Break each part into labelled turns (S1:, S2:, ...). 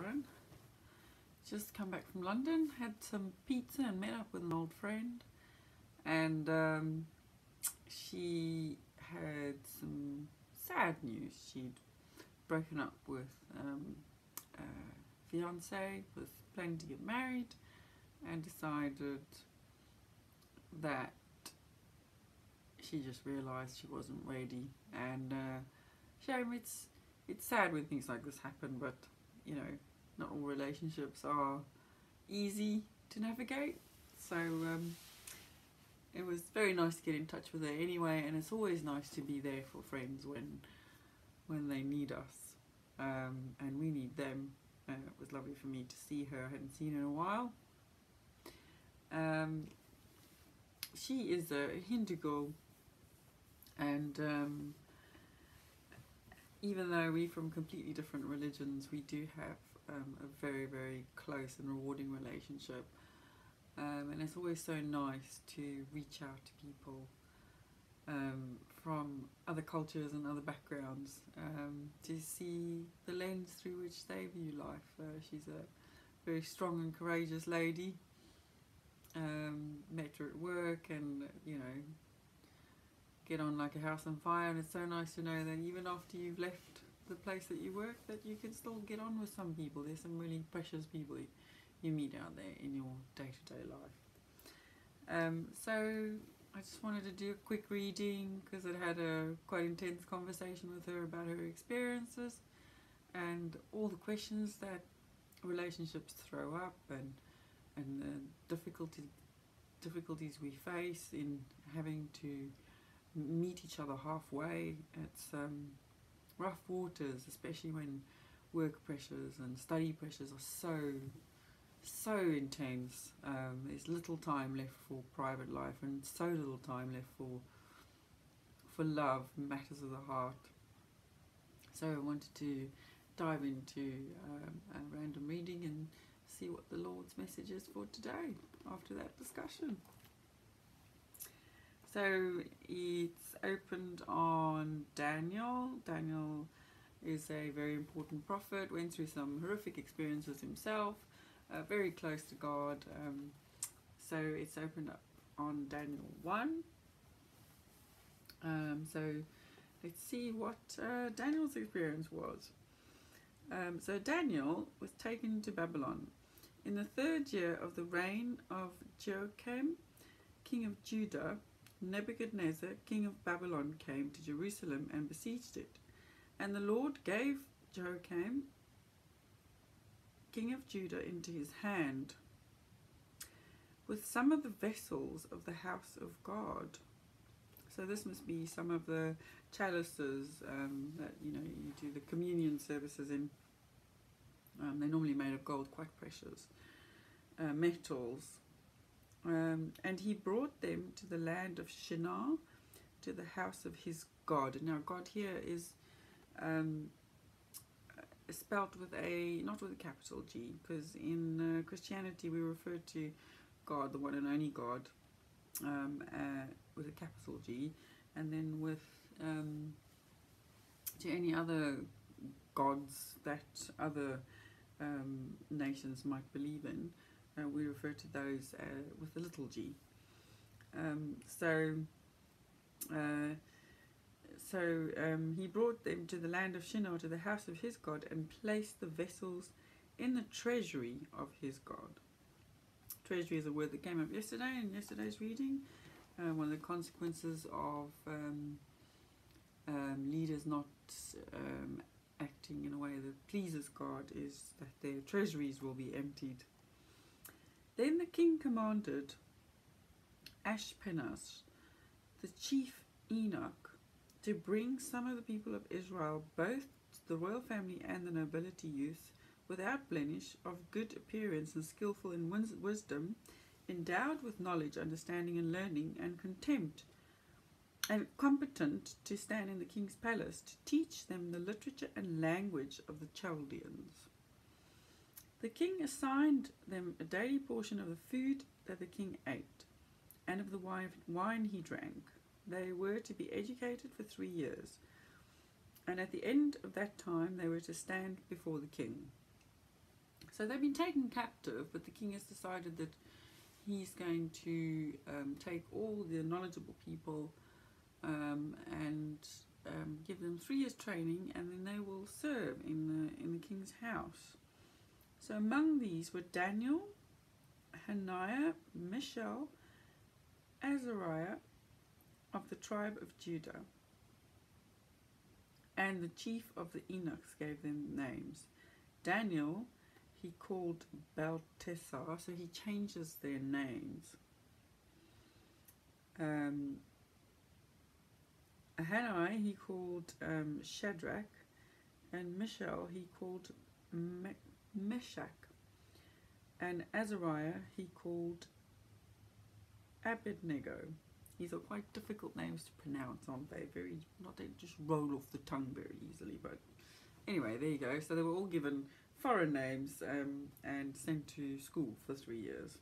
S1: Lauren. Just come back from London, had some pizza and met up with an old friend, and she had some sad news. She'd broken up with a fiance, was planning to get married, and decided that she just realised she wasn't ready. And shame, it's sad when things like this happen, but you know, not all relationships are easy to navigate. So it was very nice to get in touch with her anyway, and it's always nice to be there for friends when they need us, and we need them. It was lovely for me to see her. I hadn't seen her in a while. She is a Hindu girl, and even though we're from completely different religions, we do have a very, very close and rewarding relationship. And it's always so nice to reach out to people from other cultures and other backgrounds, to see the lens through which they view life. She's a very strong and courageous lady. Met her at work, and you know, get on like a house on fire, and it's so nice to know that even after you've left the place that you work, that you can still get on with some people. There's some really precious people you meet out there in your day-to-day life. So I just wanted to do a quick reading because I had a quite intense conversation with her about her experiences and all the questions that relationships throw up, and the difficulties we face in having to meet each other halfway. It's rough waters, especially when work pressures and study pressures are so intense. There's little time left for private life, and so little time left for love, matters of the heart. So I wanted to dive into a random reading and see what the Lord's message is for today after that discussion. So it's opened on Daniel. Daniel is a very important prophet, went through some horrific experiences himself, very close to God. So it's opened up on Daniel 1. So let's see what Daniel's experience was. So Daniel was taken to Babylon in the 3rd year of the reign of Jehoiakim, king of Judah. Nebuchadnezzar, king of Babylon, came to Jerusalem and besieged it. And the Lord gave Jehoiakim, king of Judah, into his hand, with some of the vessels of the house of God. So this must be some of the chalices that you do the communion services in. They're normally made of gold, quite precious metals. And he brought them to the land of Shinar, to the house of his God. Now God here is spelt with not with a capital G, because in Christianity we refer to God, the one and only God, with a capital G, and then with to any other gods that other nations might believe in. We refer to those with a little g. He brought them to the land of Shinar, to the house of his God, and placed the vessels in the treasury of his God. Treasury is a word that came up yesterday in yesterday's reading. One of the consequences of leaders not acting in a way that pleases God is that their treasuries will be emptied. Then the king commanded Ashpenaz, the chief eunuch, to bring some of the people of Israel, both the royal family and the nobility youth, without blemish, of good appearance and skillful in wisdom, endowed with knowledge, understanding and learning, and contempt, and competent to stand in the king's palace, to teach them the literature and language of the Chaldeans. The king assigned them a daily portion of the food that the king ate, and of the wine he drank. They were to be educated for 3 years, and at the end of that time they were to stand before the king. So they've been taken captive, but the king has decided that he's going to take all the knowledgeable people and give them 3 years training, and then they will serve in the king's house. So among these were Daniel, Hananiah, Mishael, Azariah of the tribe of Judah. And the chief of the eunuchs gave them names. Daniel he called Belteshazzar, so he changes their names. Hananiah he called Shadrach, and Mishael he called Meshach, and Azariah he called Abednego. These are quite difficult names to pronounce, aren't they? They just roll off the tongue very easily. But anyway, there you go. So they were all given foreign names and sent to school for 3 years.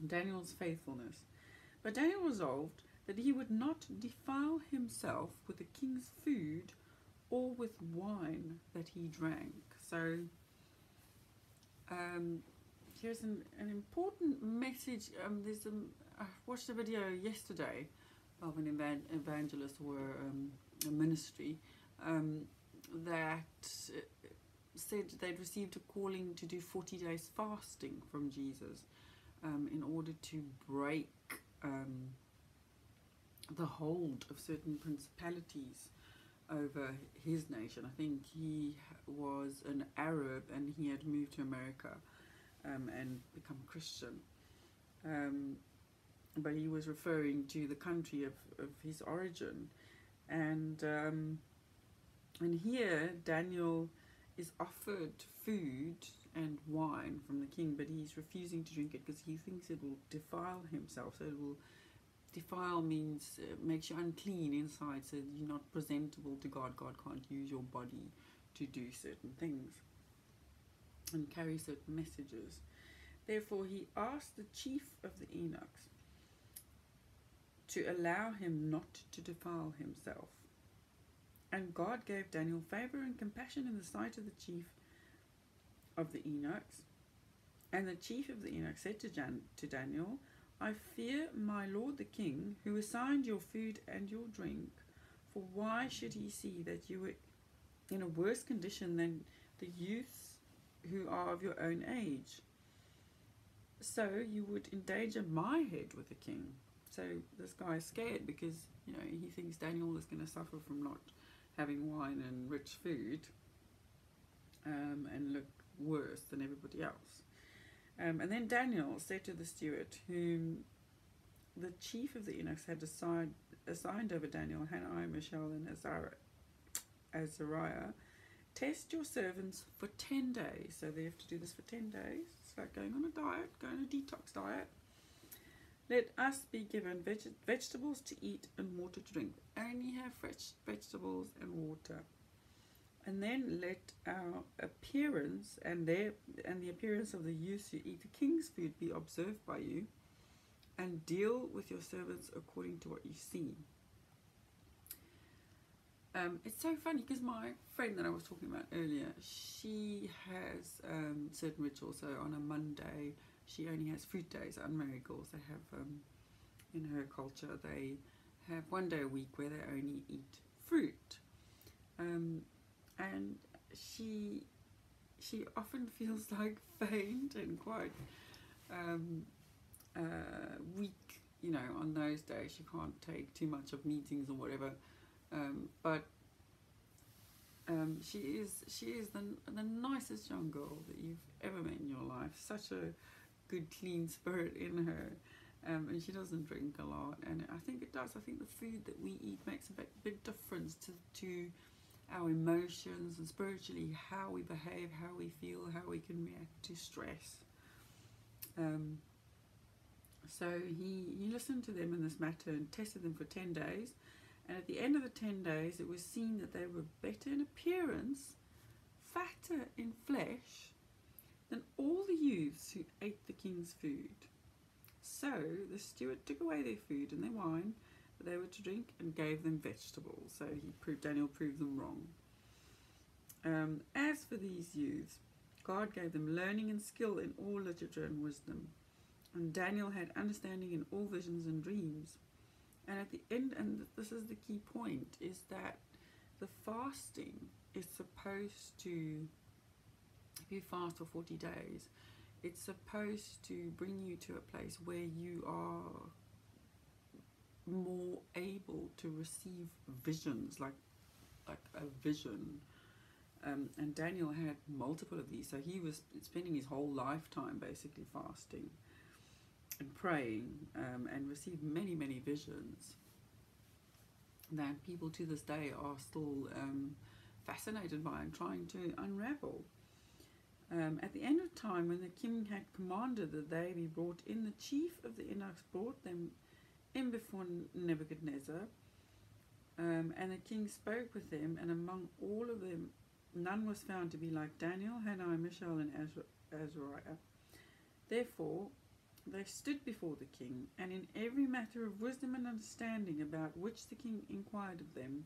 S1: Daniel's faithfulness. But Daniel resolved that he would not defile himself with the king's food or with wine that he drank. So here's an important message. I watched a video yesterday of an evangelist or a ministry that said they'd received a calling to do 40 days fasting from Jesus in order to break the hold of certain principalities over his nation. I think he was an Arab and he had moved to America and become Christian. But he was referring to the country of his origin. And here Daniel is offered food and wine from the king, but he's refusing to drink it because he thinks it will defile himself. So it will defile means makes you unclean inside, so you're not presentable to God. God can't use your body to do certain things and carry certain messages. Therefore he asked the chief of the eunuchs to allow him not to defile himself. And God gave Daniel favor and compassion in the sight of the chief of the eunuchs. And the chief of the eunuchs said to Daniel, I fear my lord the king, who assigned your food and your drink, for why should he see that you were in a worse condition than the youths who are of your own age? So you would endanger my head with the king. So this guy is scared because, he thinks Daniel is going to suffer from not having wine and rich food and look worse than everybody else. And then Daniel said to the steward, whom the chief of the eunuchs had assigned over Daniel, Hananiah, Mishael, and Azariah, test your servants for 10 days. So they have to do this for 10 days. It's like going on a diet, going on a detox diet. Let us be given vegetables to eat and water to drink. Only have fresh vegetables and water. And then let our appearance and the appearance of the youths who eat the king's food be observed by you, and deal with your servants according to what you see. It's so funny because my friend that I was talking about earlier, she has certain rituals. So on a Monday, she only has fruit days. Unmarried girls, they have in her culture, they have 1 day a week where they only eat fruit. And she often feels like faint and quite weak, on those days. She can't take too much of meetings or whatever. But she is the nicest young girl that you've ever met in your life. Such a good, clean spirit in her. And she doesn't drink a lot. And I think it does. I think the food that we eat makes a big difference to our emotions and spiritually how we behave, how we feel, how we can react to stress. So he listened to them in this matter and tested them for 10 days. And at the end of the 10 days, it was seen that they were better in appearance, fatter in flesh, than all the youths who ate the king's food. So the steward took away their food and their wine that they were to drink and gave them vegetables. So Daniel proved them wrong. As for these youths, God gave them learning and skill in all literature and wisdom. And Daniel had understanding in all visions and dreams. And at the end, and this is the key point, is that the fasting is supposed to, if you fast for 40 days, it's supposed to bring you to a place where you are more able to receive visions, like a vision. And Daniel had multiple of these, so he was spending his whole lifetime basically fasting and praying, and received many, many visions that people to this day are still fascinated by and trying to unravel. At the end of time, when the king had commanded that they be brought in, the chief of the eunuchs brought them in before Nebuchadnezzar, and the king spoke with them, and among all of them none was found to be like Daniel, Hananiah, Mishael, and Azariah. Therefore they stood before the king, and in every matter of wisdom and understanding about which the king inquired of them,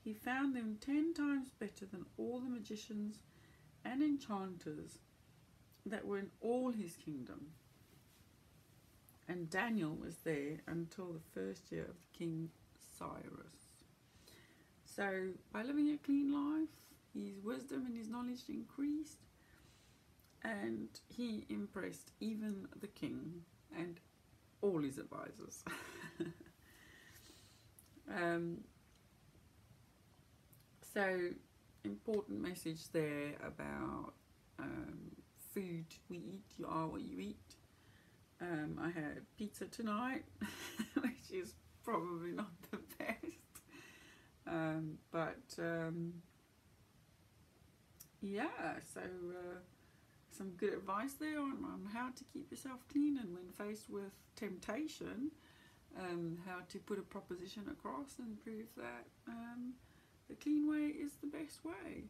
S1: he found them 10 times better than all the magicians and enchanters that were in all his kingdom. And Daniel was there until the first year of King Cyrus. So by living a clean life, his wisdom and his knowledge increased, and he impressed even the king and all his advisors. So important message there about food we eat. You are what you eat. I had pizza tonight, which is probably not the best, but yeah, so some good advice there on how to keep yourself clean, and when faced with temptation, how to put a proposition across and prove that the clean way is the best way.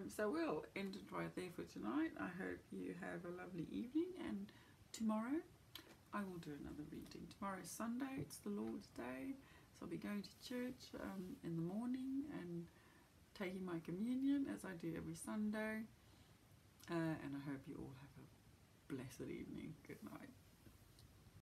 S1: So we'll end it right there for tonight. I hope you have a lovely evening, and tomorrow I will do another reading. Tomorrow is Sunday, it's the Lord's Day, so I'll be going to church in the morning and taking my communion as I do every Sunday, and I hope you all have a blessed evening. Good night.